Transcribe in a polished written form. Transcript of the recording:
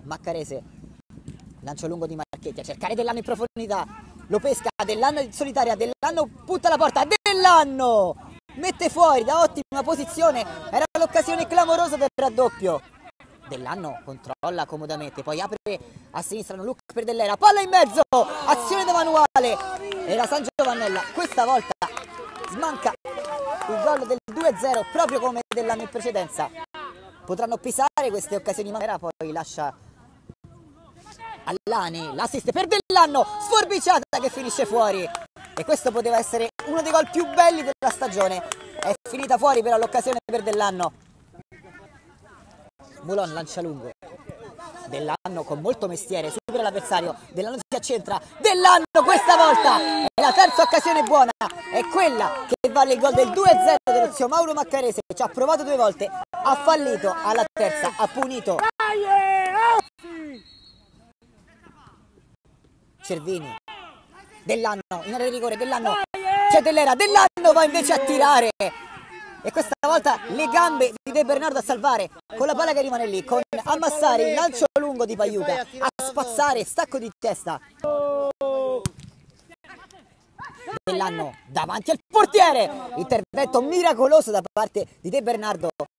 Maccarese, lancio lungo di Marchetti a cercare Dell'Anno in profondità, lo pesca, Dell'Anno in solitaria, Dell'Anno punta la porta, Dell'Anno mette fuori da ottima posizione, era l'occasione clamorosa del raddoppio. Dell'Anno controlla comodamente, poi apre a sinistra, un look per Dell'Era, palla in mezzo, azione da manuale, e la San Giovannella questa volta smanca il gol del 2-0 proprio come Dell'Anno in precedenza. Potranno pisare queste occasioni, ma poi lascia Allani, l'assist per Dell'Anno, sforbiciata che finisce fuori, e questo poteva essere uno dei gol più belli della stagione. È finita fuori però l'occasione per Dell'Anno. Moulon lancia lungo, Dell'Anno con molto mestiere supera l'avversario, Dell'Anno si accentra, Dell'Anno questa volta è la terza occasione buona, è quella che vale il gol del 2-0 dello zio Mauro Maccarese. Ci ha provato 2 volte, ha fallito, alla terza ha punito. Cervini, Dell'Anno in area di rigore, Dell'Anno, c'è Dell'Era, Dell'Anno va invece a tirare, e questa volta le gambe di De Bernardo a salvare, con la palla che rimane lì, con Ammassari, lancio lungo di Paiuca a spazzare, stacco di testa. Dell'Anno davanti al portiere, intervento miracoloso da parte di De Bernardo